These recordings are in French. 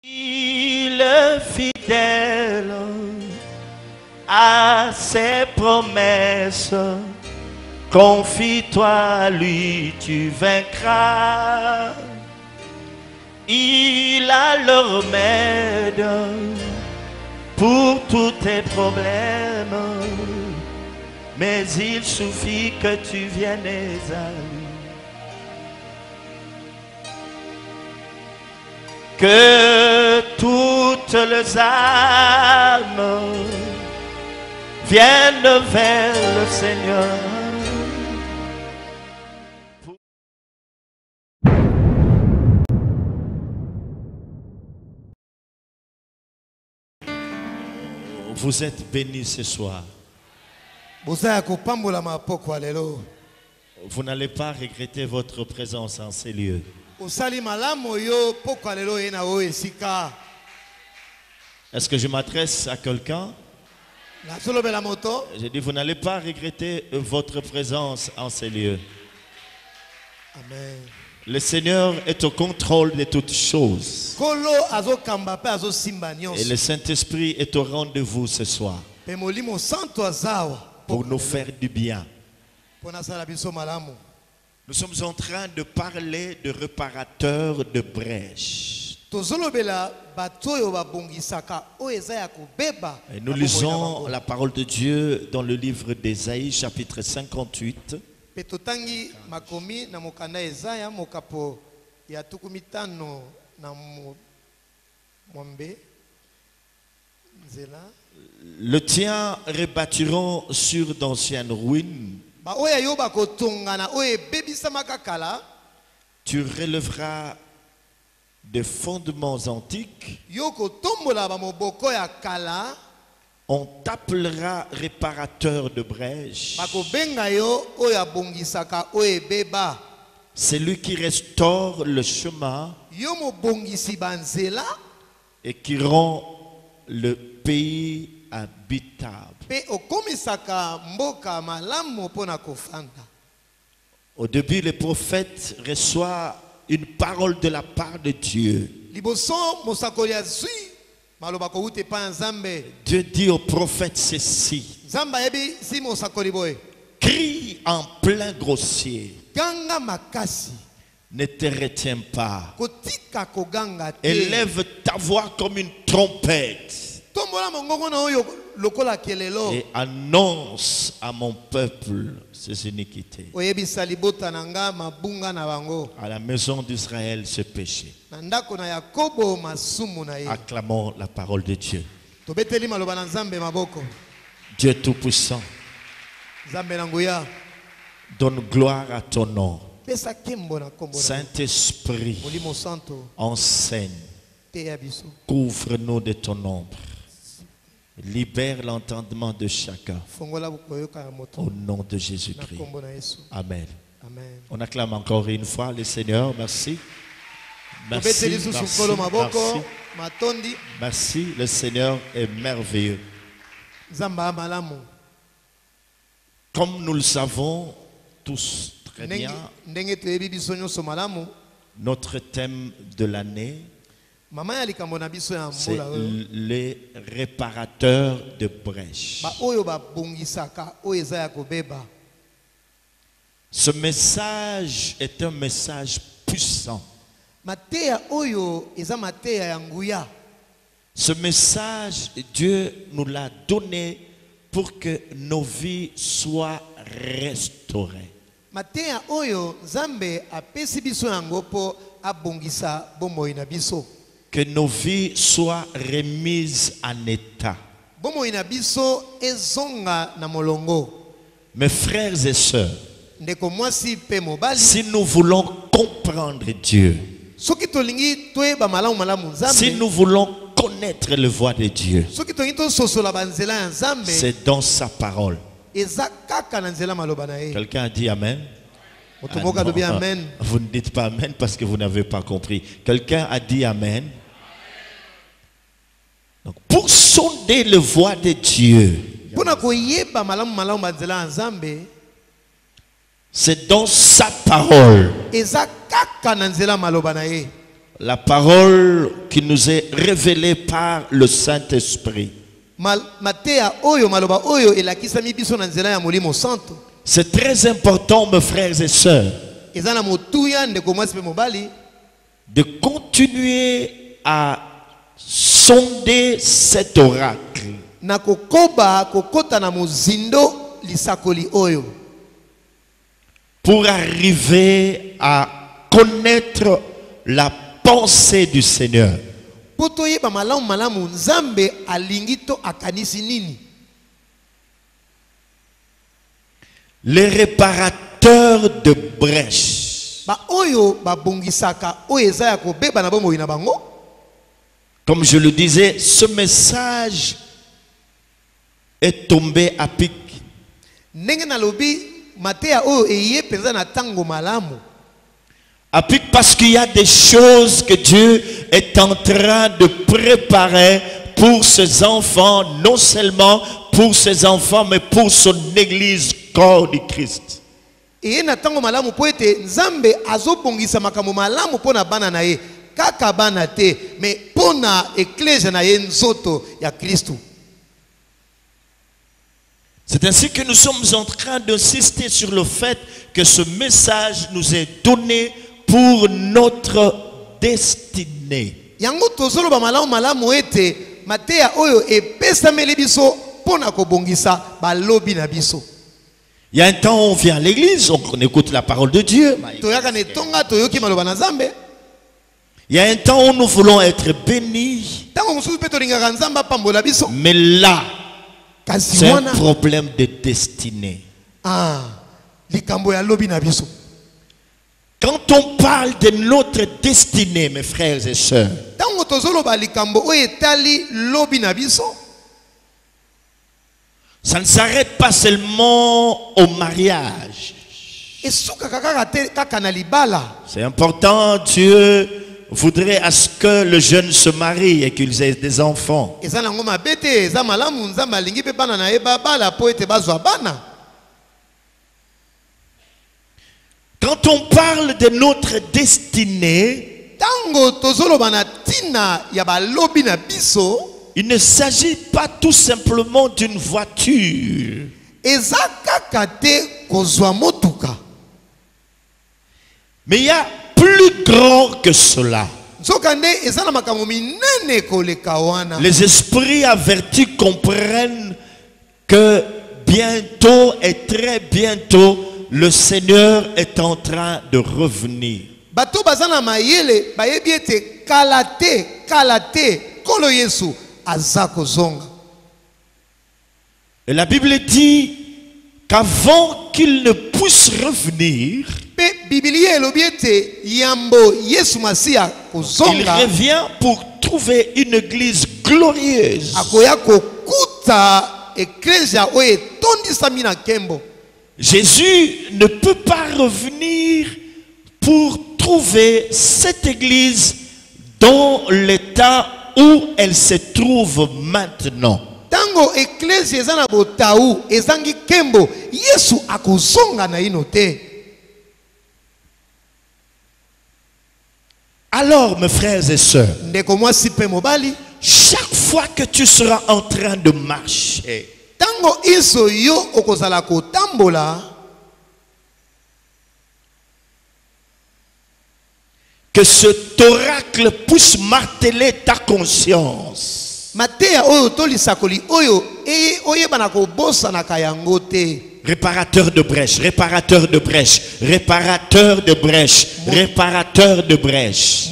Il est fidèle à ses promesses. Confie-toi à lui, tu vaincras. Il a le remède pour tous tes problèmes. Mais il suffit que tu viennes à lui. Que toutes les âmes viennent vers le Seigneur. Vous êtes bénis ce soir. Vous n'allez pas regretter votre présence en ces lieux. Est-ce que je m'adresse à quelqu'un? J'ai dit, vous n'allez pas regretter votre présence en ces lieux. Amen. Le Seigneur est au contrôle de toutes choses. Et le Saint-Esprit est au rendez-vous ce soir pour nous faire du bien. Nous sommes en train de parler de réparateurs de brèches. Et nous lisons la parole de Dieu dans le livre d'Ésaïe, chapitre 58. Le tien rebâtiront sur d'anciennes ruines. Tu relèveras des fondements antiques. On t'appellera réparateur de brèches. C'est lui qui restaure le chemin et qui rend le pays habitable. Au début, le prophète reçoit une parole de la part de Dieu. Dieu dit au prophète ceci: crie en plein grossier, ne te retiens pas, élève ta voix comme une trompette et annonce à mon peuple ses iniquités, à la maison d'Israël ce péché. Acclamons la parole de Dieu. Dieu Tout-Puissant, donne gloire à ton nom. Saint-Esprit, enseigne, couvre-nous de ton ombre. Libère l'entendement de chacun. Au nom de Jésus-Christ. Amen. On acclame encore une fois le Seigneur. Merci. Merci, merci, merci. Merci, le Seigneur est merveilleux. Comme nous le savons tous très bien, notre thème de l'année, c'est les réparateurs de brèches. Ce message est un message puissant. Ce message, Dieu nous l'a donné pour que nos vies soient restaurées. Que nos vies soient remises en état. Mes frères et sœurs, si nous voulons comprendre Dieu, si nous voulons connaître la voix de Dieu, c'est dans sa parole. Quelqu'un a dit Amen? Ah non, vous ne dites pas Amen parce que vous n'avez pas compris. Quelqu'un a dit Amen? Donc, pour sonder la voix de Dieu, c'est dans sa parole la parole qui nous est révélée par le Saint-Esprit. C'est très important, mes frères et sœurs, de continuer à sonder cet oracle pour arriver à connaître la pensée du Seigneur. Les réparateurs de brèches. Comme je le disais, ce message est tombé à pic. À pic parce qu'il y a des choses que Dieu est en train de préparer pour ses enfants, non seulement pour ses enfants, mais pour son église, corps du Christ. C'est ainsi que nous sommes en train d'insister sur le fait que ce message nous est donné pour notre destinée. Il y a un temps où on vient à l'église, on écoute la parole de Dieu. Il y a un temps où nous voulons être bénis. Mais là, c'est un problème de destinée. Quand on parle de notre destinée, mes frères et sœurs, ça ne s'arrête pas seulement au mariage. C'est important, Dieu voudrait à ce que le jeune se marie et qu'ils aient des enfants. Quand on parle de notre destinée, il ne s'agit pas tout simplement d'une voiture. Mais il y a plus grand que cela. Les esprits avertis comprennent que bientôt et très bientôt, le Seigneur est en train de revenir. Et la Bible dit qu'avant qu'il ne puisse revenir, il revient pour trouver une église glorieuse. Jésus ne peut pas revenir pour trouver cette église dans l'état où elle se trouve maintenant. Alors, mes frères et sœurs, chaque fois que tu seras en train de marcher, que cet oracle puisse marteler ta conscience. Réparateur de brèche, réparateur de brèche, réparateur de brèche, réparateur de brèche.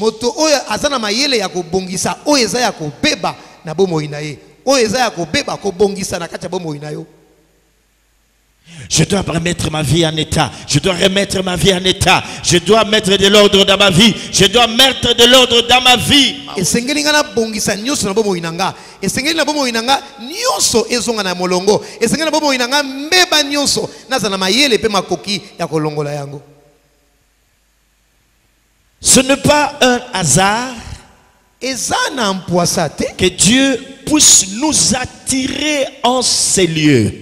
Je dois remettre ma vie en état. Je dois remettre ma vie en état. Je dois mettre de l'ordre dans ma vie. Je dois mettre de l'ordre dans ma vie. Ce n'est pas un hasard que Dieu puisse nous attirer en ces lieux.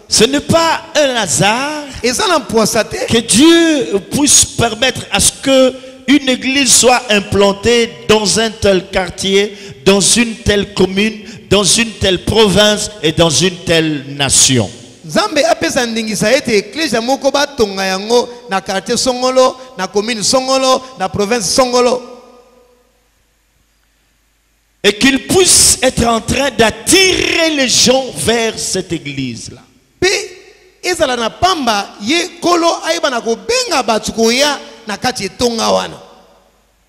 Ce n'est pas un hasard Que Dieu puisse permettre à ce que une église soit implantée dans un tel quartier, dans une telle commune, dans une telle province et dans une telle nation. Nzambe apesa ndingisa ete eklesia moko batonga yango na quartier songolo, na commune songolo, na province songolo. Et qu'il puisse être en train d'attirer les gens vers cette église-là. Pe ezala na pamba ye kolo aiba na ko benga batu koya na kati etonga wana.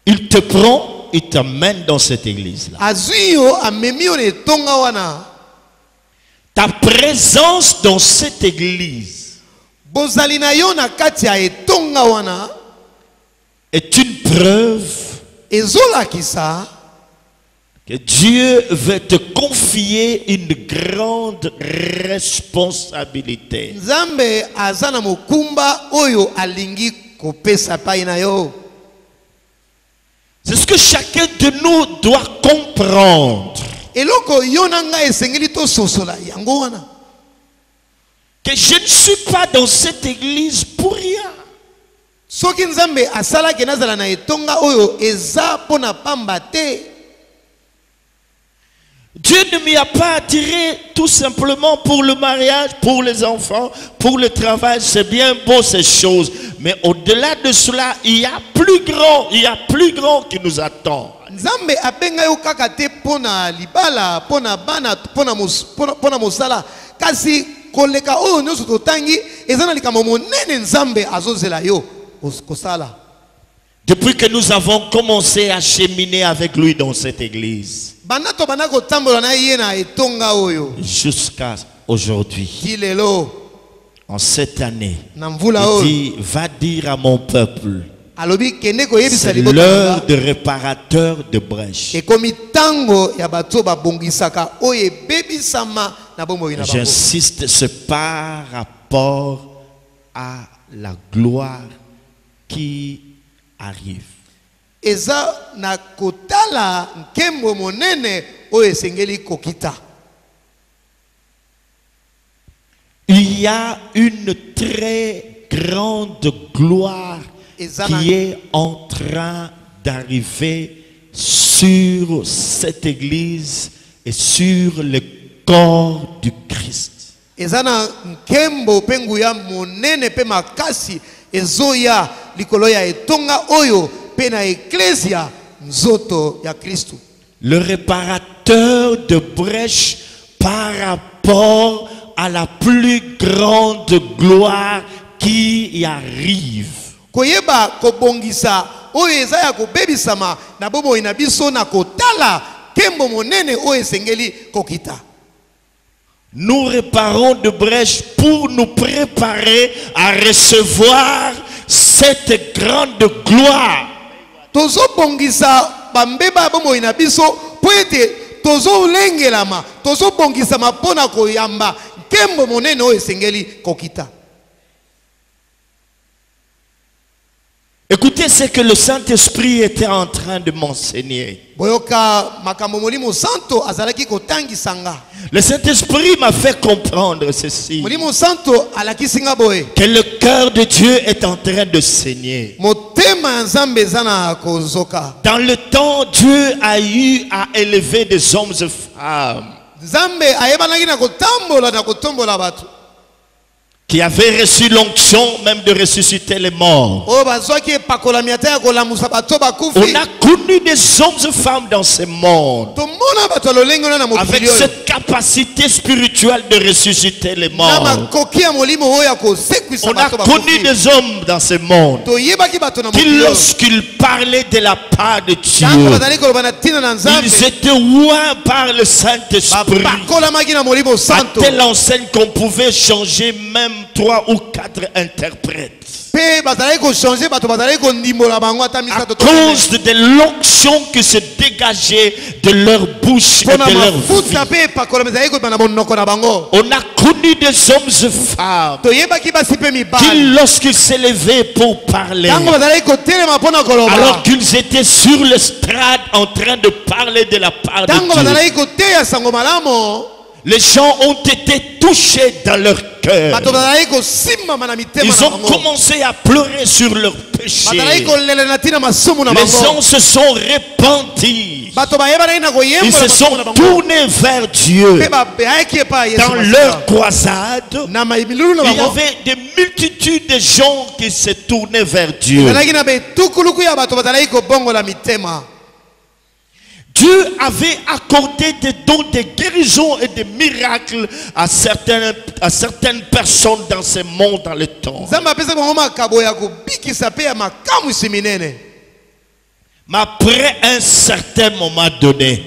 Il te prend, il t'amène dans cette église-là. Azuyo amemio ne tonga wana. Ta présence dans cette église est une preuve que Dieu veut te confier une grande responsabilité. C'est ce que chacun de nous doit comprendre. Que je ne suis pas dans cette église pour rien. Dieu ne m'y a pas attiré tout simplement pour le mariage, pour les enfants, pour le travail. C'est bien beau ces choses. Mais au-delà de cela, il y a plus grand qui nous attend. Nzambe abenga yo kaka te pona libala pona bana pona mosala kasi koleka oyo nyonso totangi ezana likambo monene Nzambe azozela yo kosala. Depuis que nous avons commencé à cheminer avec lui dans cette église jusqu'à aujourd'hui, en cette année, il dit, va dire à mon peuple, c'est l'heure de réparateur de brèches. J'insiste, c'est par rapport à la gloire qui arrive. Il y a une très grande gloire qui est en train d'arriver sur cette église et sur le corps du Christ. Le réparateur de brèches par rapport à la plus grande gloire qui y arrive. Nous réparons de brèches pour nous préparer à recevoir cette grande gloire. Écoutez ce que le Saint-Esprit était en train de m'enseigner. Le Saint-Esprit m'a fait comprendre ceci. Que le cœur de Dieu est en train de saigner. Dans le temps, Dieu a eu à élever des hommes et femmes qui avaient reçu l'onction même de ressusciter les morts. On a connu des hommes et femmes dans ce monde avec cette capacité spirituelle de ressusciter les morts. On a connu des hommes dans ce monde qui, lorsqu'ils parlaient de la part de Dieu, ils étaient ouïs par le Saint-Esprit à telle enseigne qu'on pouvait changer même 3 ou 4 interprètes. À cause de l'onction qui se dégageait de leur bouche et de leur vie. On a connu des hommes et femmes qui, lorsqu'ils s'élevaient pour parler, alors qu'ils étaient sur l'estrade en train de parler de la part de Dieu, Les gens ont été touchés dans leur cœur. Ils ont commencé à pleurer sur leurs péchés. Les gens se sont repentis. Ils se sont tournés vers Dieu. Dans leur croisade, il y avait des multitudes de gens qui se tournaient vers Dieu. Dieu avait accordé des dons de guérison et de miracles à certaines personnes dans ce monde dans le temps. Mais après un certain moment donné,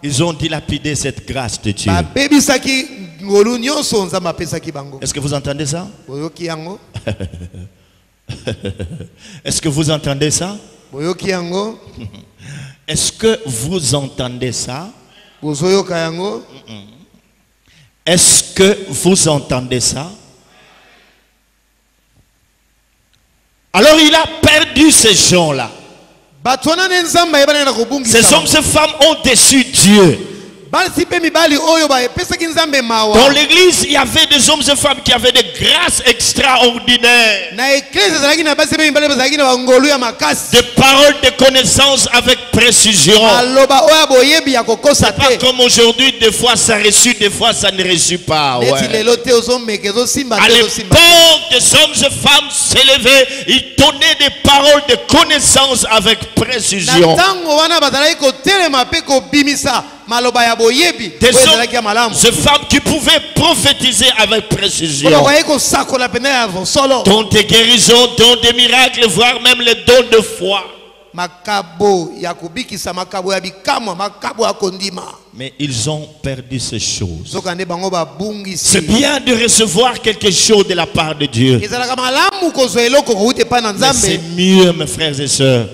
ils ont dilapidé cette grâce de Dieu. Est-ce que vous entendez ça? Est-ce que vous entendez ça? Est-ce que vous entendez ça? Est-ce que vous entendez ça? Alors il a perdu ces gens-là. Ces hommes, ces femmes ont déçu Dieu. Dans l'église, il y avait des hommes et femmes qui avaient des grâces extraordinaires. Des paroles de connaissance avec précision. C'est pas comme aujourd'hui, des fois ça reçut, des fois ça ne reçut pas. Ouais. À l'époque, des hommes et femmes s'élevaient, ils donnaient des paroles de connaissance avec précision. Des hommes, ces femmes qui pouvaient prophétiser avec précision. Dons de guérison, dons de miracles, voire même les dons de foi. Mais ils ont perdu ces choses. C'est bien de recevoir quelque chose de la part de Dieu. Mais c'est mieux, mes frères et sœurs,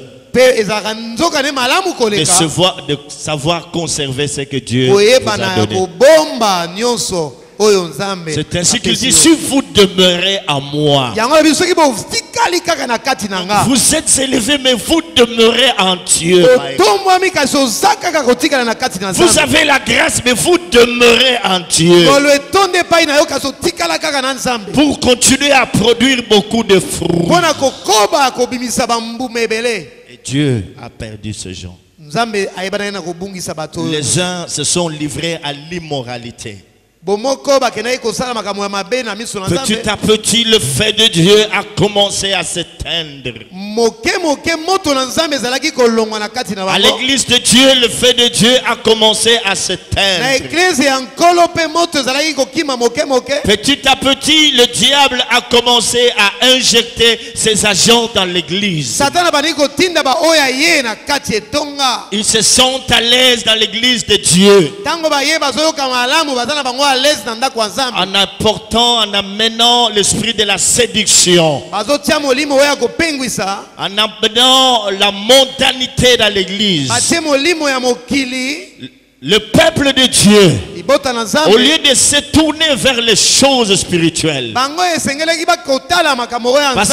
de savoir conserver ce que Dieu vous a donné. C'est ainsi qu'il dit, si vous demeurez en moi, vous êtes élevés mais vous demeurez en Dieu. Vous avez la grâce mais vous demeurez en Dieu pour continuer à produire beaucoup de fruits. Et Dieu a perdu ce genre. Les uns se sont livrés à l'immoralité. Petit à petit, le fait de Dieu a commencé à s'éteindre. À l'église de Dieu, le fait de Dieu a commencé à s'éteindre. Petit à petit, le diable a commencé à injecter ses agents dans l'église. Ils se sentent à l'aise dans l'église de Dieu. En apportant, en amenant l'esprit de la séduction, en amenant la mondanité dans l'église, le peuple de Dieu, au lieu de se tourner vers les choses spirituelles, parce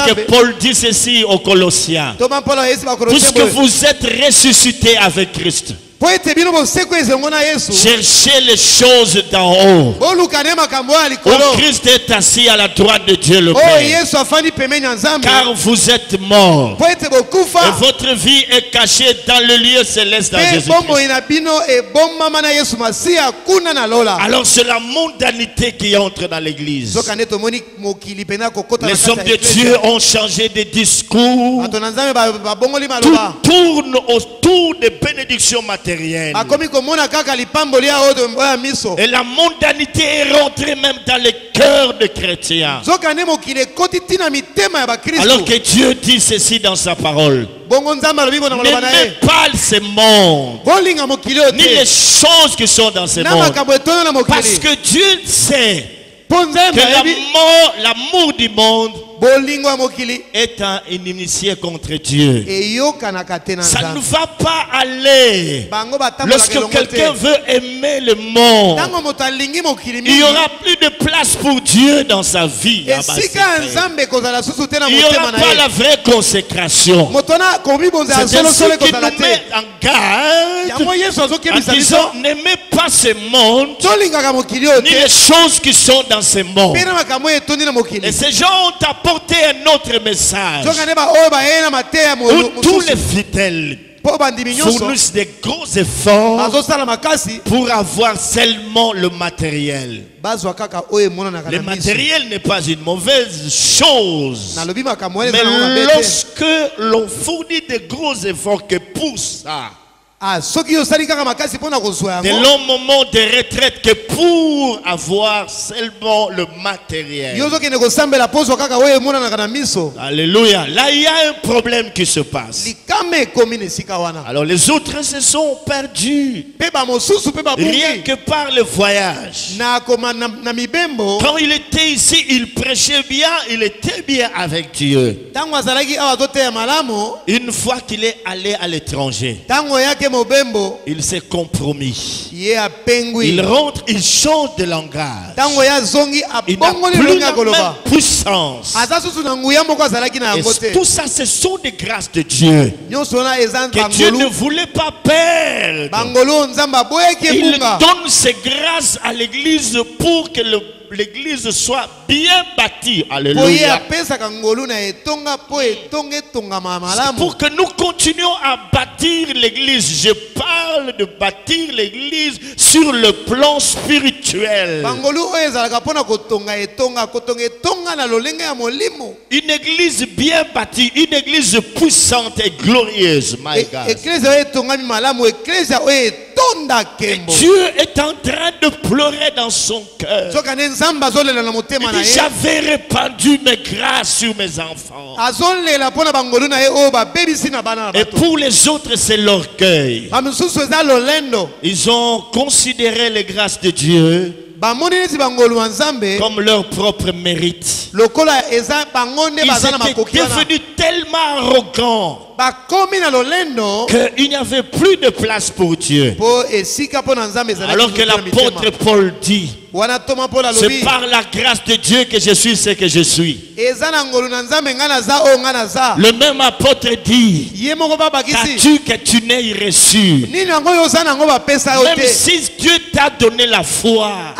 que Paul dit ceci aux Colossiens, puisque vous êtes ressuscités avec Christ, cherchez les choses d'en haut, où Christ est assis à la droite de Dieu le Père. Car vous êtes morts et votre vie est cachée dans le lieu céleste dans Jésus-Christ. Alors c'est la mondanité qui entre dans l'église. Les hommes de Dieu ont changé de discours. Tout tourne autour des bénédictions matérielles. Et la mondanité est rentrée même dans les cœurs des chrétiens. Alors que Dieu dit ceci dans sa parole: n'aimez pas ce monde, ni les choses qui sont dans ce monde, parce que Dieu sait que l'amour du monde est un initié contre Dieu. Ça ne va pas aller. Lorsque quelqu'un veut aimer le monde, il n'y aura plus de place pour Dieu dans sa vie. Il n'y aura pas la vraie consécration. C'est ainsi qu'il nous met en garde en disant n'aimez pas ce monde ni les choses qui sont dans ce monde. Et ces gens ont apporté un autre message où tous les fidèles fournissent des gros efforts pour avoir seulement le matériel. Le matériel n'est pas une mauvaise chose, mais lorsque l'on fournit des gros efforts que pour ça, des longs moments de retraite que pour avoir seulement le matériel. Alléluia. Là, il y a un problème qui se passe. Alors, les autres se sont perdus. Rien que par le voyage. Quand il était ici, il prêchait bien, il était bien avec Dieu. Une fois qu'il est allé à l'étranger, il s'est compromis. Il rentre, il change de langage. Il n'a plus la même puissance. Et tout ça, ce sont des grâces de Dieu que Dieu ne voulait pas perdre. Il donne ses grâces à l'église pour que l'église soit bien bâtie. Alléluia. Pour que nous continuions à bâtir l'église. Je parle de bâtir l'église sur le plan spirituel. Une église bien bâtie, une église puissante et glorieuse. My God. Et Dieu est en train de pleurer dans son cœur. Il dit, j'avais répandu mes grâces sur mes enfants. Et pour les autres, c'est l'orgueil. Ils ont considéré les grâces de Dieu comme leur propre mérite. Ils étaient devenus tellement arrogants qu'il n'y avait plus de place pour Dieu. Alors que l'apôtre Paul dit, c'est par la grâce de Dieu que je suis ce que je suis. Le même apôtre dit, qu'as-tu que tu n'aies reçu? Même si Dieu t'a donné la foi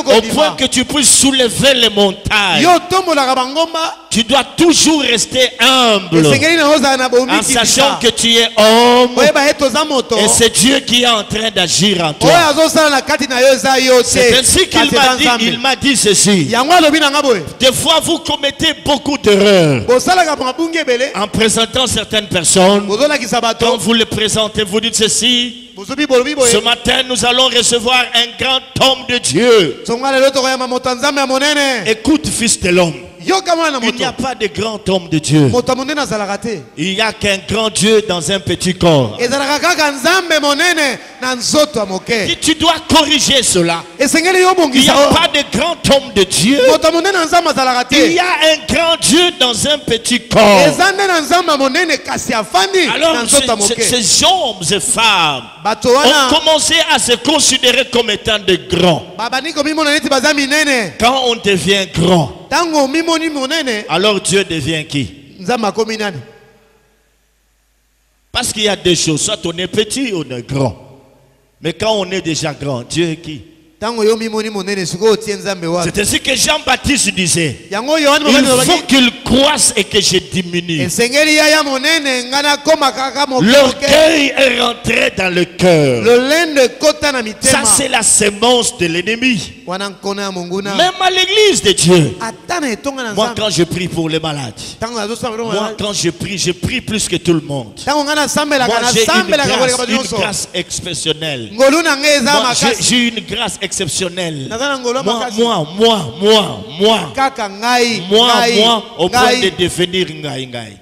au point que tu puisses soulever les montagnes, tu dois toujours rester humble en sachant que tu es homme et c'est Dieu qui est en train d'agir en toi. C'est ainsi qu'il m'a dit ceci. Des fois vous commettez beaucoup d'erreurs en présentant certaines personnes. Quand vous les présentez, vous dites ceci: ce matin nous allons recevoir un grand homme de Dieu. Écoute, fils de l'homme, il n'y a pas de grand homme de Dieu. Il n'y a qu'un grand Dieu dans un petit corps. Tu dois corriger cela. Il n'y a pas de grand homme de Dieu. Il y a un grand Dieu dans un petit corps. Alors ces hommes et femmes ont commencé à se considérer comme étant des grands. Quand on devient grand, alors Dieu devient qui? Parce qu'il y a deux choses. Soit on est petit ou on est grand. Mais quand on est déjà grand, Dieu est qui? C'est ainsi que Jean-Baptiste disait: il faut qu'il croisse et que je diminue. L'orgueil est rentré dans le cœur. Ça, c'est la sémence de l'ennemi. Même à l'église de Dieu. Moi, quand je prie pour les malades, moi, quand je prie plus que tout le monde. Moi, j'ai une grâce exceptionnelle. Moi, j'ai une grâce exceptionnelle. Moi, au point de devenir ngai.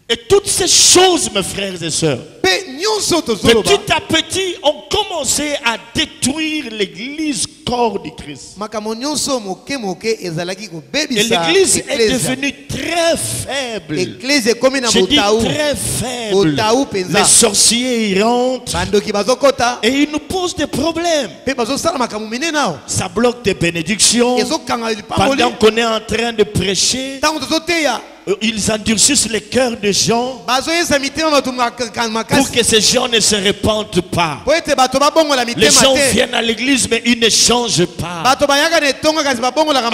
Et toutes ces choses, mes frères et sœurs, petit à petit, ont commencé à détruire l'église corps du Christ. Et l'église est devenue très faible. Je dis très faible. Les sorciers y rentrent et ils nous posent des problèmes. Ça bloque des bénédictions. Pendant qu'on est en train de prêcher, ils endurcissent les cœurs des gens pour que ces gens ne se répandent pas. Les gens viennent à l'église mais ils ne changent pas. À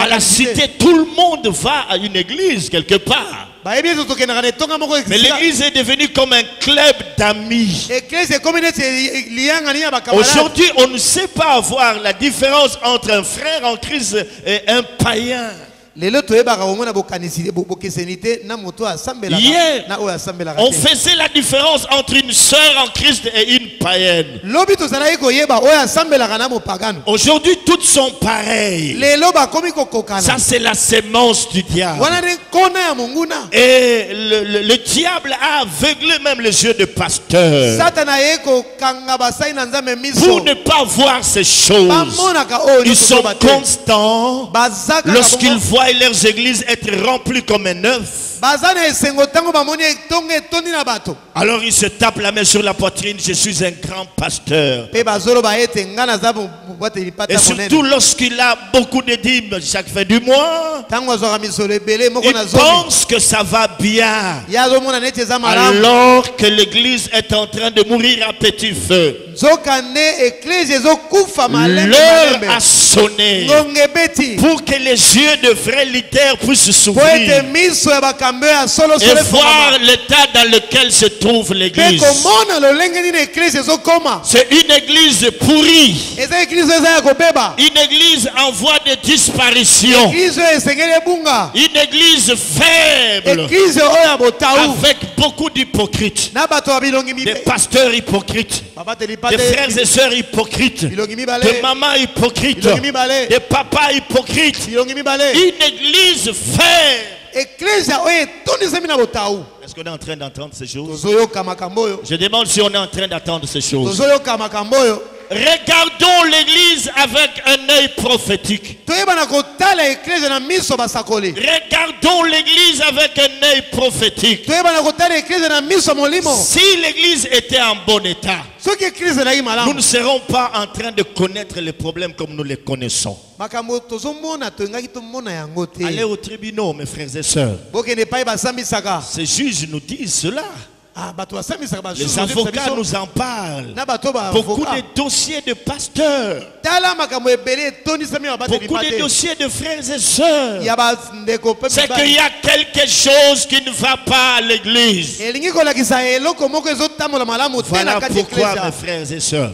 la cité, tout le monde va à une église quelque part. Mais l'église est devenue comme un club d'amis. Aujourd'hui, on ne sait pas avoir la différence entre un frère en Christ et un païen. Hier, on faisait la différence entre une sœur en Christ et une païenne. Aujourd'hui, toutes sont pareilles. Ça, c'est la sémence du diable. Et le diable a aveuglé même les yeux de pasteurs pour ne pas voir ces choses. Ils sont constants lorsqu'ils voient leurs églises être remplies comme un œuf. Alors ils se tapent la main sur la poitrine. Je suis un grand pasteur. Et surtout lorsqu'il a beaucoup de dîmes chaque fin du mois, il pense que ça va bien, alors que l'église est en train de mourir à petit feu. L'heure a sonné pour que les yeux de vrais leaders puissent s'ouvrir et voir l'état dans lequel se trouve l'église. C'est une église pourrie, une église en voie de disparition, une église faible avec beaucoup d'hypocrites, des pasteurs hypocrites, des frères et sœurs hypocrites, des mamans hypocrites, des papas hypocrites. Une église faible. Est-ce qu'on est en train d'entendre ces choses? Je demande si on est en train d'entendre ces choses. Regardons l'église avec un œil prophétique. Regardons l'église avec un œil prophétique. Si l'église était en bon état, nous ne serons pas en train de connaître les problèmes comme nous les connaissons. Allez au tribunal, mes frères et sœurs. Ces juges nous disent cela. Les avocats nous en parlent. Beaucoup de dossiers de pasteurs, beaucoup de dossiers de frères et sœurs. C'est qu'il y a quelque chose qui ne va pas à l'église. Voilà pourquoi, mes frères et sœurs,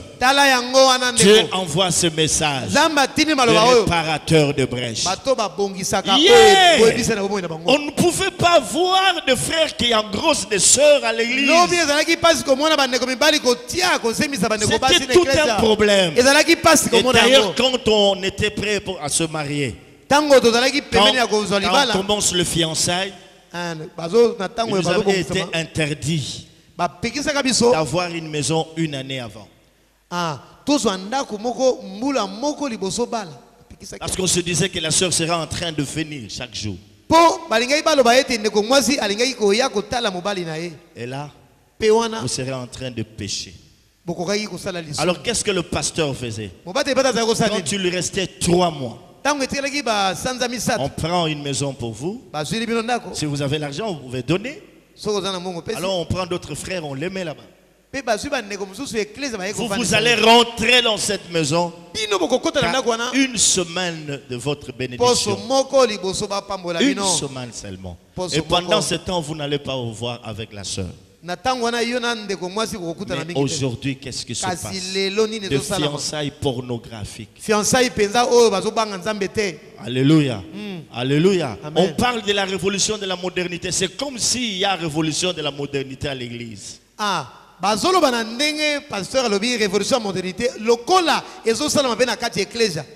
Dieu envoie ce message, le réparateur de brèches. Hier, on ne pouvait pas voir de frères qui engrossent des sœurs à l'église. C'était tout un problème. Et d'ailleurs, quand on était prêt à se marier, quand on commence le fiançailles, il nous avait été interdit d'avoir une maison une année avant. Parce qu'on se disait que la sœur sera en train de venir chaque jour. Et là, vous serez en train de pécher. Alors qu'est-ce que le pasteur faisait? Quand tu lui restais 3 mois, on prend une maison pour vous. Si vous avez l'argent, vous pouvez donner. Alors on prend d'autres frères, on les met là-bas. Vous allez rentrer dans cette maison une semaine de votre bénédiction. Une semaine seulement. Et pendant ce temps, vous n'allez pas vous voir avec la sœur. Mais aujourd'hui, qu'est-ce qui se passe? De fiançailles pornographiques. Alléluia. Alléluia. On parle de la révolution de la modernité. C'est comme s'il y a révolution de la modernité à l'église.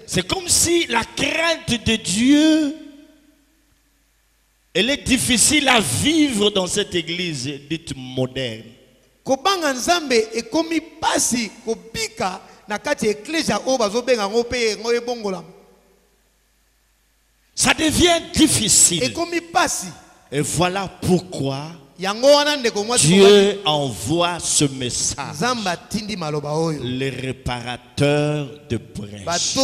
C'est comme si la crainte de Dieu, elle est difficile à vivre dans cette église dite moderne. Ça devient difficile. Et voilà pourquoi Dieu envoie ce message, les réparateurs de brèches.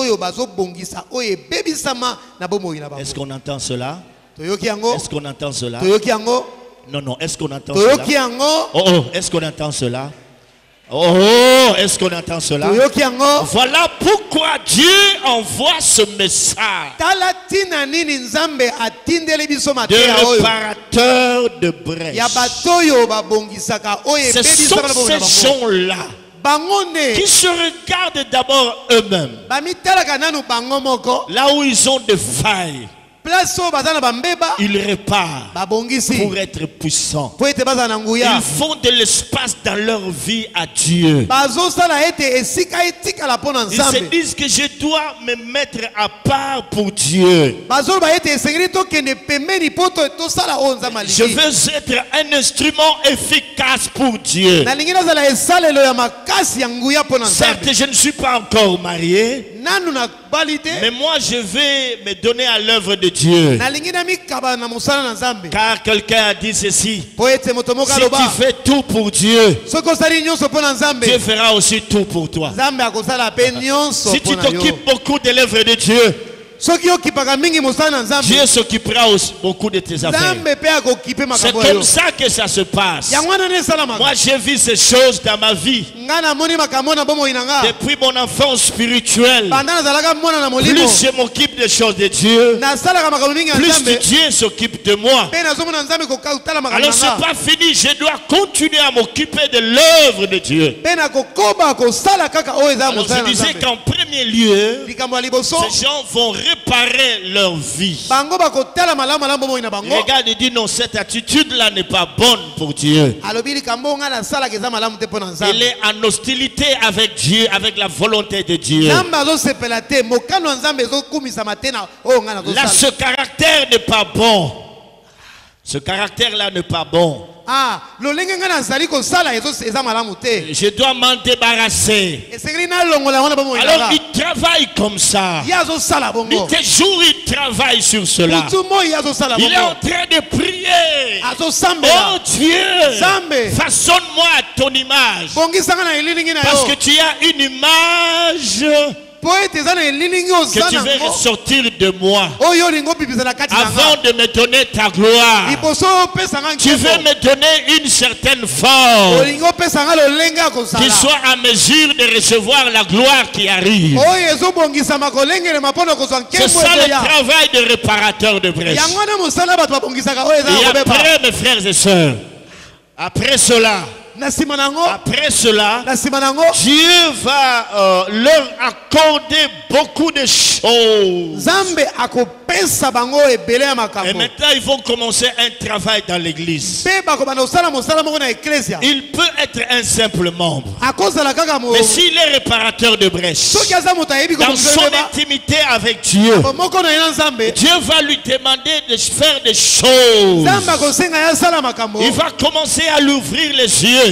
Est-ce qu'on entend cela? Est-ce qu'on entend cela? Non, non, est-ce qu'on entend cela? Oh, est-ce qu'on entend cela? Oh, est-ce qu'on entend cela? Voilà pourquoi Dieu envoie ce message de réparateur de brèche. Ce sont ces gens-là qui se regardent d'abord eux-mêmes, là où ils ont des failles. Ils réparent pour être puissants. Ils font de l'espace dans leur vie à Dieu. Ils se disent que je dois me mettre à part pour Dieu. Je veux être un instrument efficace pour Dieu. Certes, je ne suis pas encore marié, mais moi je vais me donner à l'œuvre de Dieu. Car quelqu'un a dit ceci: si tu fais tout pour Dieu, Dieu fera aussi tout pour toi. Si tu t'occupes beaucoup de l'œuvre de Dieu, Dieu s'occupera aussi beaucoup de tes affaires. C'est comme ça que ça se passe. Moi j'ai vu ces choses dans ma vie depuis mon enfance spirituelle. Plus je m'occupe des choses de Dieu, plus Dieu s'occupe de moi. Alors c'est pas fini, je dois continuer à m'occuper de l'œuvre de Dieu. Alors je disais qu'en premier lieu, ces gens vont réparer leur vie. Regarde et dit non, cette attitude-là n'est pas bonne pour Dieu. Elle est en hostilité avec Dieu, avec la volonté de Dieu. Là, ce caractère n'est pas bon. Ce caractère-là n'est pas bon. Je dois m'en débarrasser. Alors il travaille comme ça. Nuit et jour il travaille sur cela. Il est en train de prier. Oh Dieu, façonne-moi à ton image. Parce que tu as une image que tu veux ressortir de moi avant de me donner ta gloire. Tu veux me donner une certaine forme qui soit à mesure de recevoir la gloire qui arrive. C'est ça le travail de réparateur de brèche. Et après, mes frères et sœurs, après cela, Dieu va leur accorder beaucoup de choses. Et maintenant ils vont commencer un travail dans l'église. Il peut être un simple membre, mais s'il est réparateur de brèche, dans son intimité avec Dieu, Dieu va lui demander de faire des choses. Il va commencer à lui ouvrir les yeux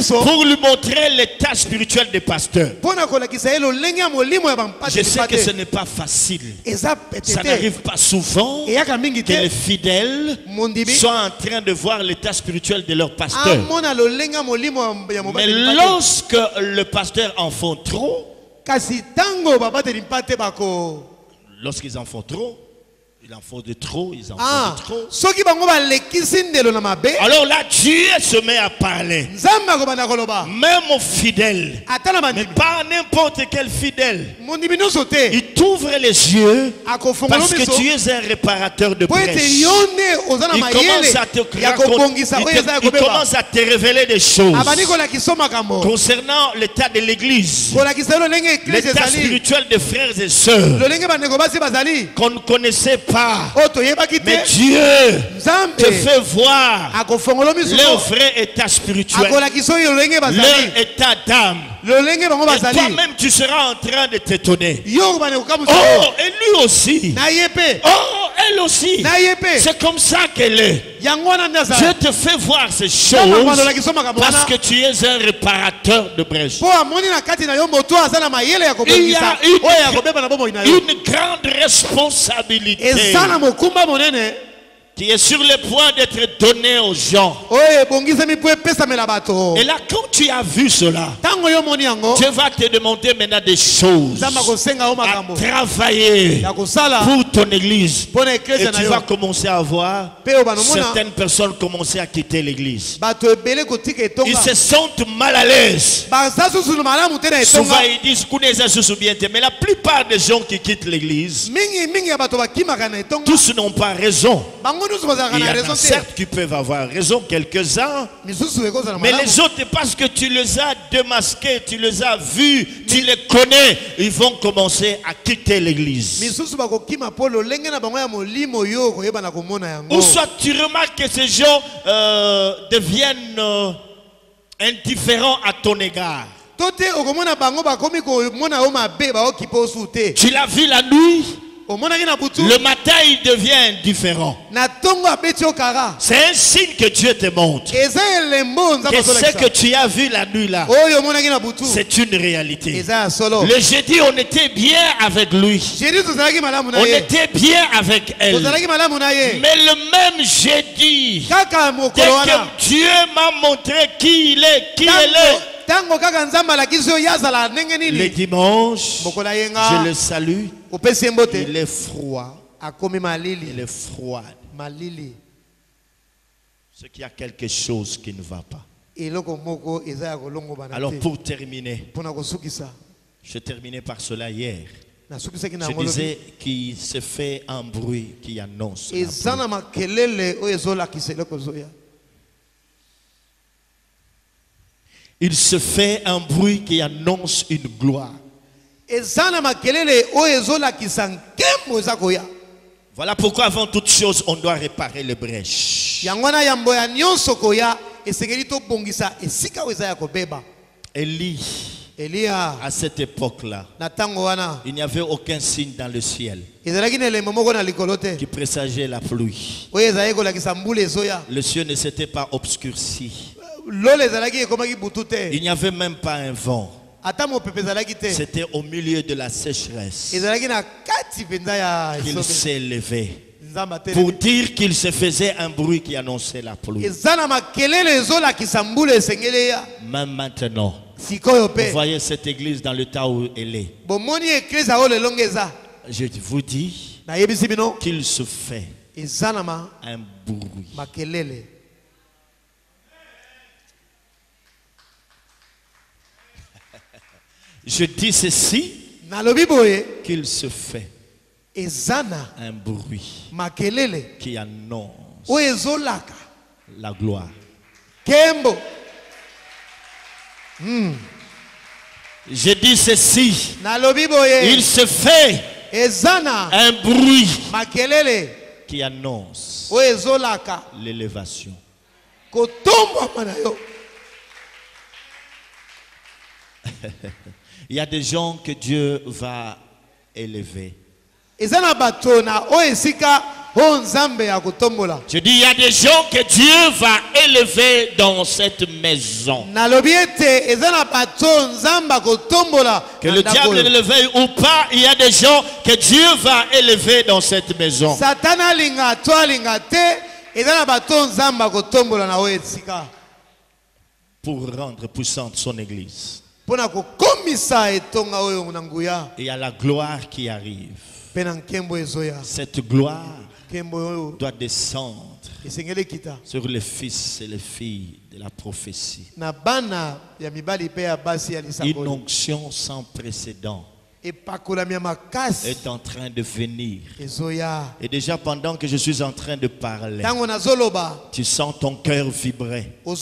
pour lui montrer l'état spirituel des pasteurs. Je sais que ce n'est pas facile. Ça n'arrive pas souvent que les fidèles soient en train de voir l'état spirituel de leur pasteur. Mais lorsque le pasteur en font trop, lorsqu'ils en font trop, il en faut de trop, ils en font de trop. Alors là, Dieu se met à parler. Même aux fidèles, mais pas n'importe quel fidèle. Il t'ouvre les yeux parce que tu es un réparateur de brèche. Il commence à te révéler des choses concernant l'état de l'église, l'état spirituel des frères et sœurs qu'on ne connaissait pas. Mais Dieu te fait voir leur vrai état spirituel, leur état d'âme. Et toi-même tu seras en train de t'étonner. Oh, et lui aussi. Oh, elle aussi. C'est comme ça qu'elle est. Dieu te fait voir ces choses parce que tu es un réparateur de brèche. Il y a une grande responsabilité qui est sur le point d'être donnée aux gens. Et là, quand tu as vu cela, Dieu va te demander maintenant des choses à travailler pour ton église. Et tu vas commencer à voir certaines personnes commencer à quitter l'église. Ils se sentent mal à l'aise. Souvent ils disent mais la plupart des gens qui quittent l'église, tous n'ont pas raison. Il y en a certes qui peuvent avoir raison, quelques-uns, mais les autres, parce que tu les as démasqués, tu les as vus, tu les connais, ils vont commencer à quitter l'église. Ou soit tu remarques que ces gens deviennent indifférents à ton égard. Tu l'as vu la nuit, le matin il devient différent. C'est un signe que Dieu te montre que ce que tu as vu la nuit là, c'est une réalité. Le jeudi on était bien avec lui, on était bien avec elle, mais le même jeudi, dès que Dieu m'a montré qui il est, qui elle est, le dimanche, je le salue. Il est froid. Il est froid. C'est qu'il y a quelque chose qui ne va pas. Alors pour terminer, je terminais par cela hier. Je disais qu'il se fait un bruit qui annonce la pluie. Il se fait un bruit qui annonce une gloire. Voilà pourquoi avant toute chose, on doit réparer les brèches. Élie, à cette époque-là, il n'y avait aucun signe dans le ciel qui présageait la pluie. Le ciel ne s'était pas obscurci. Il n'y avait même pas un vent. C'était au milieu de la sécheresse qu'il s'est levé pour dire qu'il se faisait un bruit qui annonçait la pluie. Même maintenant, vous voyez cette église dans le temps où elle est. Je vous dis qu'il se fait un bruit. Je dis ceci, qu'il se fait un bruit qui annonce la gloire. Je dis ceci, il se fait un bruit qui annonce l'élévation. Il y a des gens que Dieu va élever. Je dis, il y a des gens que Dieu va élever dans cette maison. Que le diable le veuille ou pas, il y a des gens que Dieu va élever dans cette maison. Pour rendre puissante son église. Il y a la gloire qui arrive. Cette gloire doit descendre sur les fils et les filles de la prophétie. Une onction sans précédent est en train de venir. Et déjà pendant que je suis en train de parler, tu sens ton cœur vibrer. Tu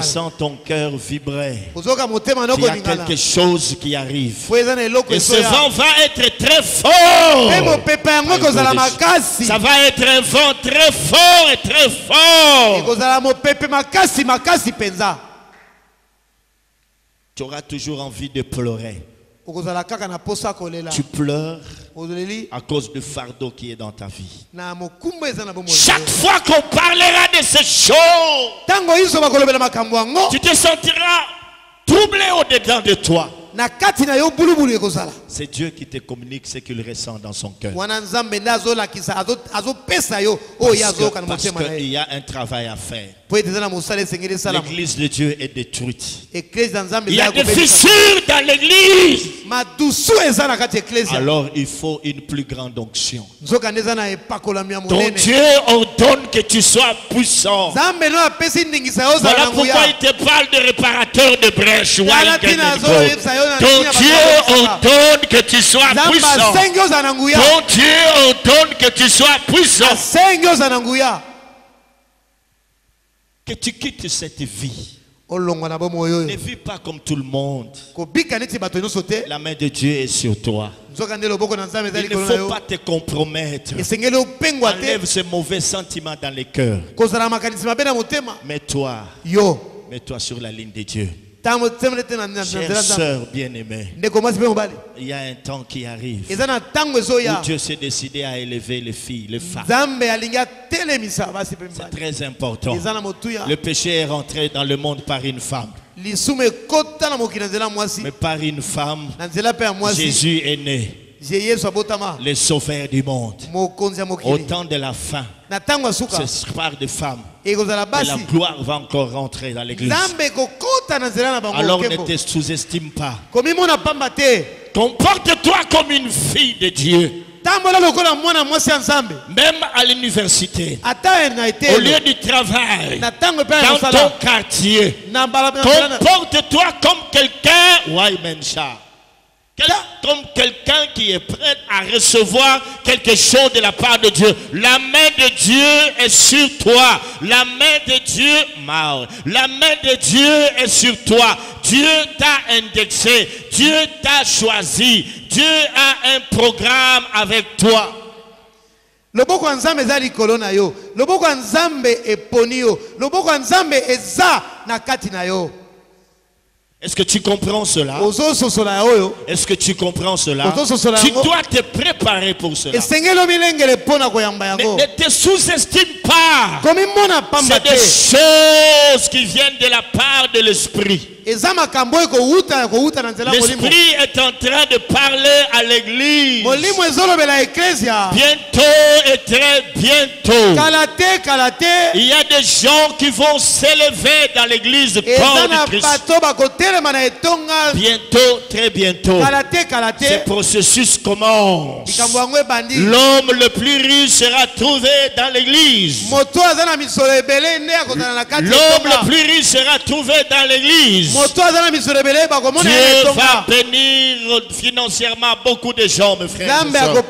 sens ton cœur vibrer. Il y a quelque chose qui arrive. Et ce vent va être très fort. Ça va être un vent très fort et très fort. Tu auras toujours envie de pleurer. Tu pleures à cause du fardeau qui est dans ta vie. Chaque fois qu'on parlera de ces choses, tu te sentiras troublé au-dedans de toi. C'est Dieu qui te communique ce qu'il ressent dans son cœur. Parce qu'il y a un travail à faire. L'église de Dieu est détruite. Il y a des fissures dans l'église. Alors il faut une plus grande onction. Ton Dieu ordonne que tu sois puissant. Voilà pourquoi il te parle de réparateur de brèches. Ton Dieu ordonne que tu sois puissant. Ton Dieu ordonne que tu sois puissant. Que tu quittes cette vie. Ne vis pas comme tout le monde. La main de Dieu est sur toi. Il ne faut pas te compromettre. Enlève ce mauvais sentiment dans les cœurs. Mets-toi sur la ligne de Dieu. Chère sœur bien-aimée, il y a un temps qui arrive où Dieu s'est décidé à élever les filles, les femmes. C'est très important. Le péché est rentré dans le monde par une femme. Mais par une femme, Jésus est né. Le sauveur du monde. Au temps de la fin, c'est par des femmes. Et la gloire va encore rentrer dans l'église. Alors ne te sous-estime pas. Comporte-toi comme une fille de Dieu. Même à l'université, au lieu du travail, dans ton quartier, comporte-toi comme quelqu'un. Comme quelqu'un qui est prêt à recevoir quelque chose de la part de Dieu. La main de Dieu est sur toi. La main de Dieu, la main de Dieu est sur toi. Dieu t'a indexé. Dieu t'a choisi. Dieu a un programme avec toi. Loboko nzambe eza likolo na yo. Loboko nzambe eponi yo. Loboko nzambe eza na kati na yo. Est-ce que tu comprends cela? Est-ce que tu comprends cela? Tu dois te préparer pour cela. Ne te sous-estime pas. C'est des choses qui viennent de la part de l'Esprit. L'Esprit est en train de parler à l'église. Bientôt et très bientôt, il y a des gens qui vont s'élever dans l'église du corps de Christ. Bientôt, très bientôt, ce processus commence. L'homme le plus riche sera trouvé dans l'église. L'homme le plus riche sera trouvé dans l'église. Dieu va bénir financièrement beaucoup de gens, mes frères et sœurs,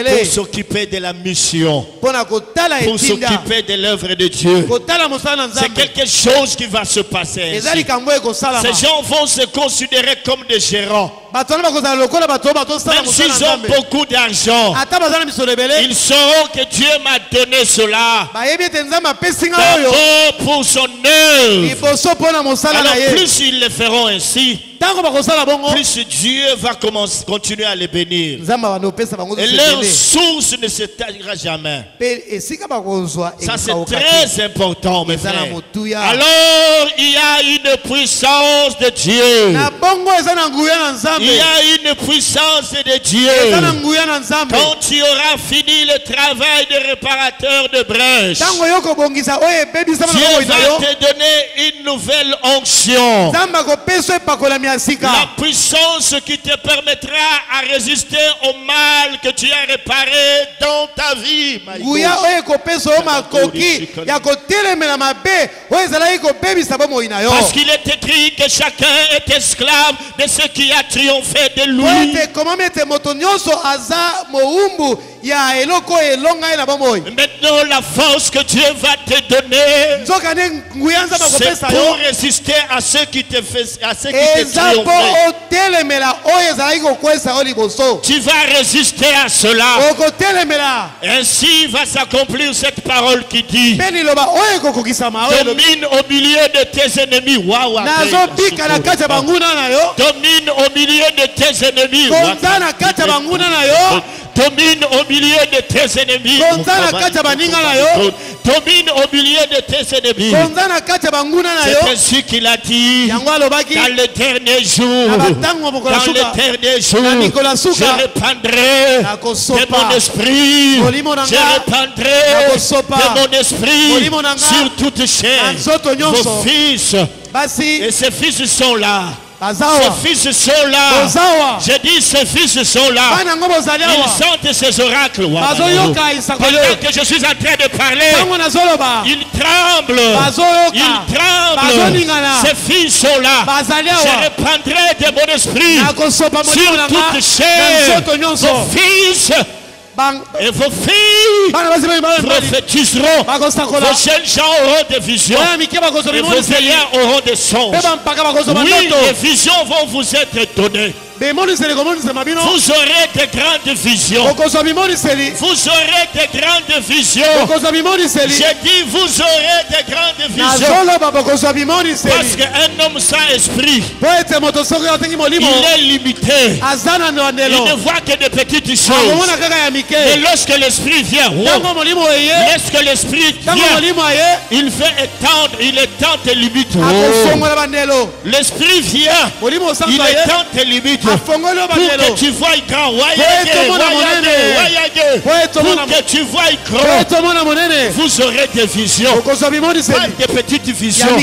pour s'occuper de la mission, pour s'occuper de l'œuvre de Dieu. C'est quelque chose qui va se passer ainsi. Ces gens vont se considérer comme des gérants. Même s'ils ont beaucoup d'argent, ils sauront que Dieu m'a donné cela pour son œuvre. Alors plus ils le feront ainsi, plus Dieu va continuer à les bénir. Et leur source ne se taillera jamais. Ça c'est très important, mes frères. Alors il y a une puissance de Dieu. Il y a une puissance de Dieu. Quand tu auras fini le travail de réparateur de brèches, Dieu va te donner une nouvelle onction. La puissance qui te permettra à résister au mal que tu as réparé dans ta vie. Parce qu'il est écrit que chacun est esclave de ce qui a triomphé de lui. Maintenant, la force que Dieu va te donner, c'est pour résister à ceux qui te triomphaient. Tu vas résister à cela. Ainsi va s'accomplir cette parole qui dit: domine au milieu de tes ennemis. Domine au milieu de tes ennemis. Domine au milieu de tes ennemis. domine au milieu de tes ennemis. C'est ainsi qu'il a dit dans les derniers jours. Dans les derniers jours, je répandrai de mon esprit. Je répandrai de mon esprit sur toute chair. Vos fils et ces fils sont là. Ces fils sont là. Je dis ces fils sont là. Ils sentent ces oracles. Pendant que je suis en train de parler, ils tremblent. Ils tremblent. Ces fils sont là. Je répandrai de mon esprit sur toute chair. Vos fils et vos filles prophétiseront. Vos jeunes gens auront des visions. Et vos vieillards auront des songes. Oui, les visions vont vous être données. Vous aurez de grandes visions. Vous aurez de grandes visions. J'ai dit vous aurez de grandes visions. Parce qu'un homme sans esprit, il est limité. Il ne voit que de petites choses. Et lorsque l'esprit vient, lorsque l'esprit vient, il fait étendre, il étend tes limites. L'esprit vient, il étend tes limites. Pour que tu vois grand, pour que tu vois grand, vous aurez des visions, pas des petites visions,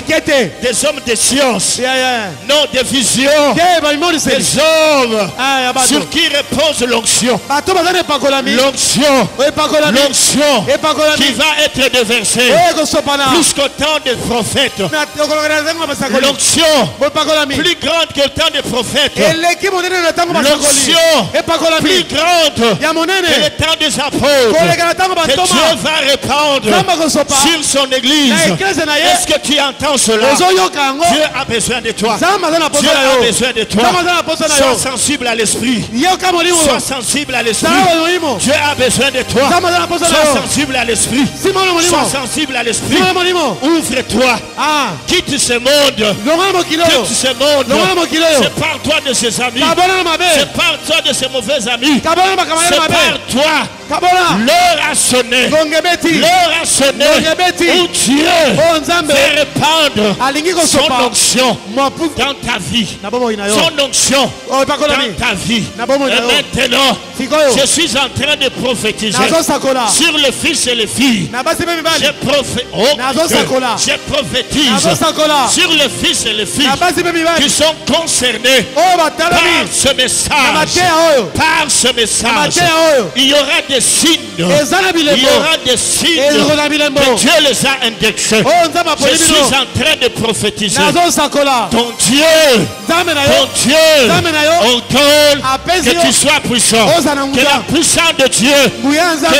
des hommes de science, non, des visions, des hommes sur qui repose l'onction, l'onction qui va être déversée plus qu'au temps des prophètes, l'onction plus grande que le temps des prophètes, l'onction plus grande que le temps des apôtres, que Dieu va répandre sur son église. Est-ce que tu entends cela? Dieu a besoin de toi. Dieu a besoin de toi. Sois sensible à l'esprit. Sois sensible à l'esprit. Dieu a besoin de toi. Sois sensible à l'esprit. Sois sensible à l'esprit. Ouvre-toi. Quitte ce monde. Quitte ce monde. Sépare-toi de ses amis. Sépare-toi de ces mauvais amis. Sépare-toi. L'heure a sonné. L'heure a sonné où Dieu fait répandre son onction dans ta vie. Son onction dans ta vie. Et maintenant, je suis en train de prophétiser sur les fils et les filles. Je prophétise sur les fils et les filles qui sont concernés par ce message. Par ce message, il y aura des signes. Il y aura des signes que Dieu les a indexés. Je suis en train de prophétiser. Ton Dieu ordonne que tu sois puissant. Que la puissance de Dieu, que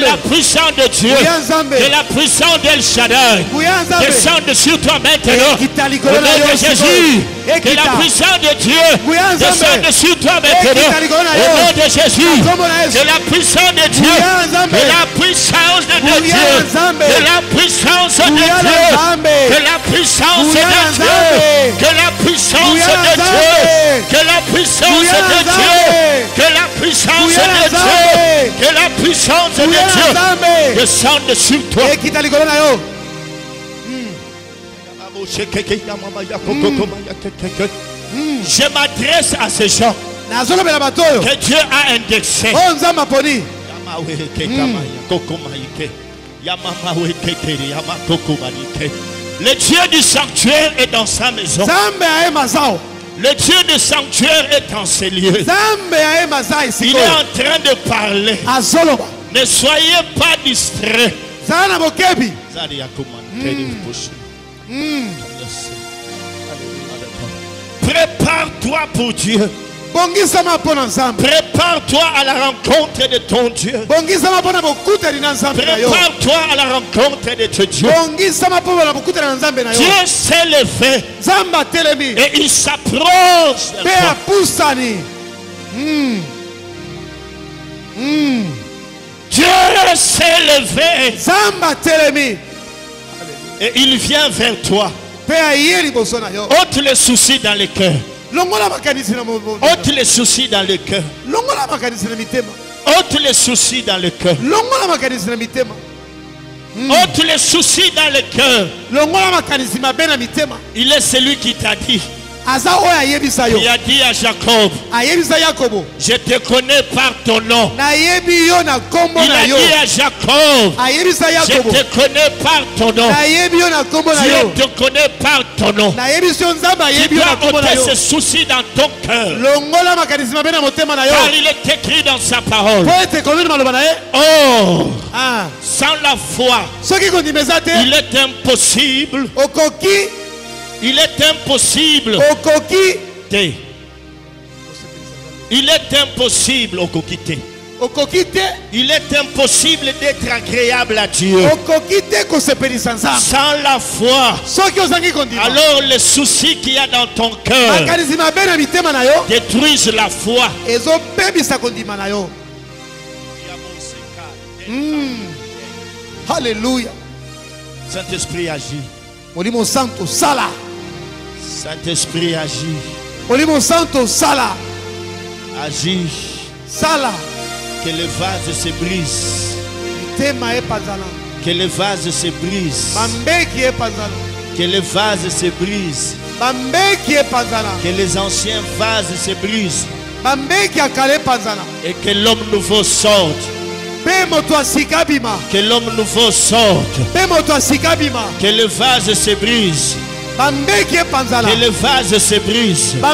la puissance de Dieu, que la puissance d'El Shaddai descende sur toi maintenant. Au nom de Jésus, que la puissance de Dieu descende sur toi maintenant. Au nom de Jésus, que la puissance de Dieu, que la puissance de Dieu, que la puissance de Dieu, que la puissance de Dieu, que la puissance de Dieu, que la puissance de Dieu, que la puissance de Dieu, que la puissance de Dieu descende sur toi. Je m'adresse à ces gens que Dieu a indexés. Le Dieu du sanctuaire est dans sa maison. Le Dieu du sanctuaire est dans ses lieux. Il est en train de parler. Ne soyez pas distraits. Prépare-toi pour Dieu. Prépare-toi à la rencontre de ton Dieu. Prépare-toi à la rencontre de ton Dieu. Dieu s'est levé et il s'approche de toi. Dieu s'est levé et il vient vers toi. Ôte les soucis dans le cœur. Ôte les soucis dans le cœur. Ôte les soucis dans le cœur. ôte les soucis dans le cœur. Il est celui qui t'a dit. Il a dit à Jacob, je te connais par ton nom. Il a dit à Jacob, je te connais par ton nom. Dieu te connaît par ton nom. Tu dois ôter ce souci dans ton cœur. Car il est écrit dans sa parole. Oh, sans la foi, il est impossible. Il est impossible. Il est impossible au coquité. Il est impossible d'être agréable à Dieu sans la foi. Alors les soucis qu'il y a dans ton cœur détruisent la foi. Alléluia. Saint-Esprit agit. Molimo Santo Sala. Saint-Esprit agit. Molimo Santo Sala. Agit. Sala. Que le vase se brise. Que le vase se brise. Que le vase se brise. Que les anciens vases se brisent. Et que l'homme nouveau sorte. Que l'homme nouveau sorte. Que le vase se brise. Que le vase se brise. Que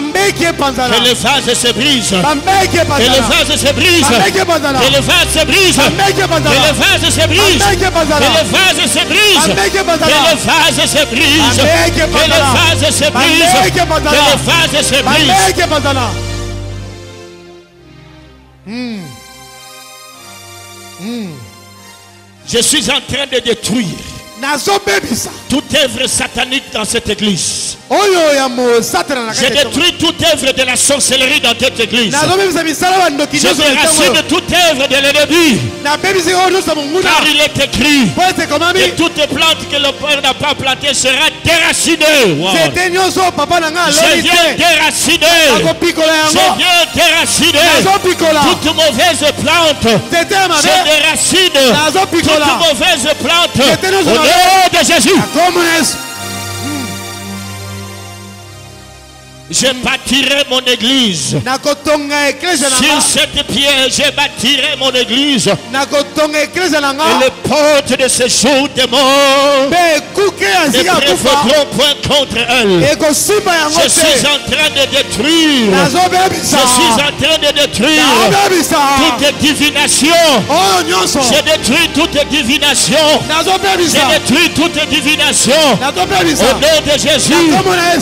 le vase se brise. Que le vase se brise. Que le vase se brise. Que le vase se brise. Que le vase se brise. Que le vase se brise. Que le vase se brise. Que le vase se brise. Je suis en train de détruire toute œuvre satanique dans cette église. Je détruis toute œuvre de la sorcellerie dans cette église. Je déracine toute œuvre de l'ennemi. Car il est écrit que toute plante que le Père n'a pas plantée sera déracinée. Wow. Je viens déraciner. Je viens déraciner toute mauvaise plante. Je déracine toute mauvaise plante. Au nom de Jésus. Je bâtirai mon église. Sur cette pierre, je bâtirai mon église. Et les portes de ce jour de mort ne prévaudront point contre elle. Je suis en train de détruire. Je suis en train de détruire toute divination. Je détruis toute divination. Je détruis toute divination. Au nom de Jésus,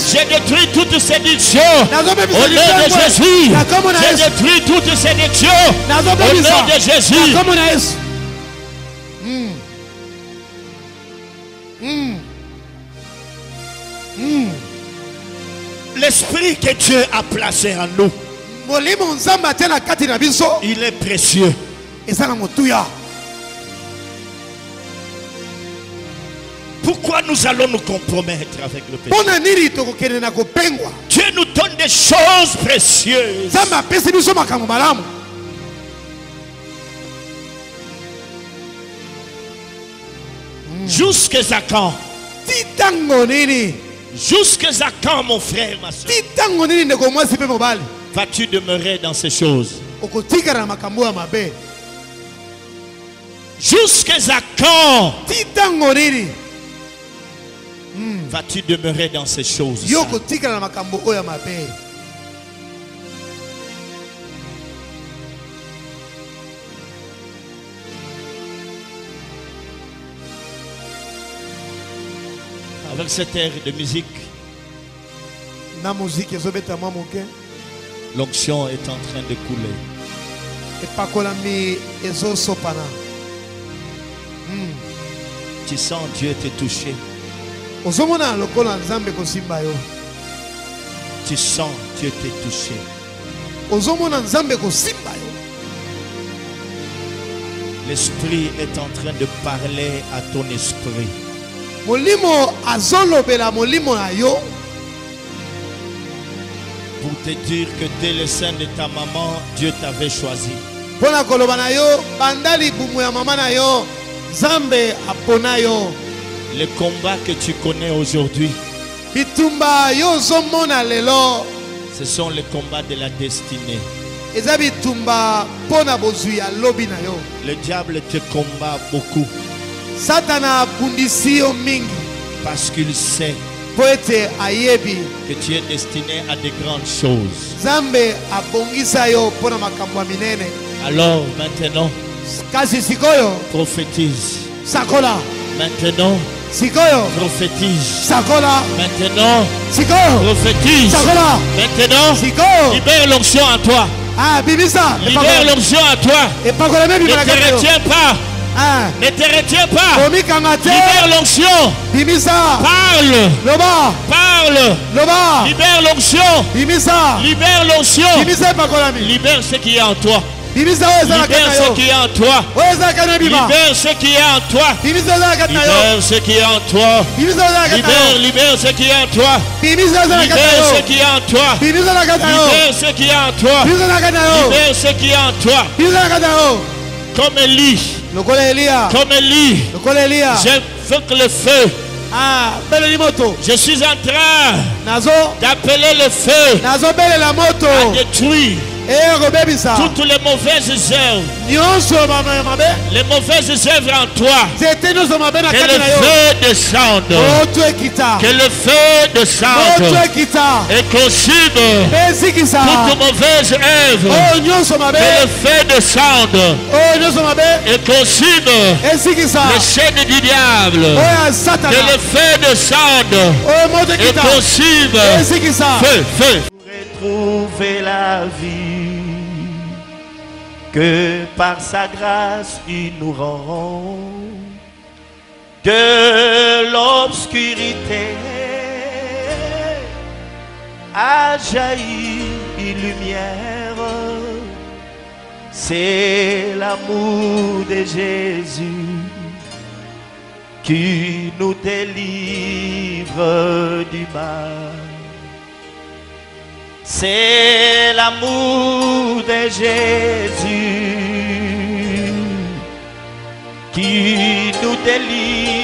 je détruis toute séduction. Au nom de Jésus, je détruis toute séduction. Au nom de Jésus. L'esprit que Dieu a placé en nous, il est précieux. Pourquoi nous allons nous compromettre avec le péché? Dieu nous donne des choses précieuses. Jusqu'à quand? Jusqu'à quand, mon frère, ma soeur? Vas-tu demeurer dans ces choses? Jusqu'à quand? Vas-tu demeurer dans ces choses? Avec cette air de musique, l'onction est en train de couler. Tu sens Dieu te toucher. Tu sens Dieu te toucher. L'esprit est en train de parler à ton esprit. Pour te dire que dès le sein de ta maman, Dieu t'avait choisi. Zambe aponayo. Les combats que tu connais aujourd'hui, bitumba yo zomona lelo, ce sont les combats de la destinée. Eza bitumba pona bozuya lobi na yo. Le diable te combat beaucoup. Satana pundisi yo mingi. Parce qu'il sait poete ayebi que tu es destiné à de grandes choses. Zambe abongisa yo pona makambo minene. Alors maintenant, kasi sikoyo prophétise. Sakola. Maintenant, sikoyo prophétise. Sakola. Maintenant, sikoyo prophétise. Sakola. Maintenant, sikoyo libère l'onction en toi. Ah, bibisa. Libère l'onction en toi. Et pas qu'on ne te retiens pas. Ah. Ne te retiens pas. Libère l'onction. Bibisa. Parle. Loba. Parle. Loba. Libère l'onction. Bibisa. Libère l'onction. Bibisa pas qu'on libère ce qui est en toi. Libère ce qui est en toi. Libère ce qui est en toi. Libère ce qui est en toi. Libère ce qui est en toi. Libère ce qui est en toi. Libère ce qui est en toi. Libère ce qui est en toi. Comme Élie. Comme Élie. Je veux que le feu. Je suis en train d'appeler le feu à détruire toutes les mauvaises œuvres. Les mauvaises œuvres en toi. Que le feu descende. Que le feu descende. Et consume toute mauvaise œuvre. Que le feu descende. Et consume les chaînes du diable. Que le feu descende. Et consume. Feu, feu. Trouver la vie que par sa grâce il nous rend de l'obscurité a jailli une lumière. C'est l'amour de Jésus qui nous délivre du mal. C'est l'amour de Jésus qui nous délivre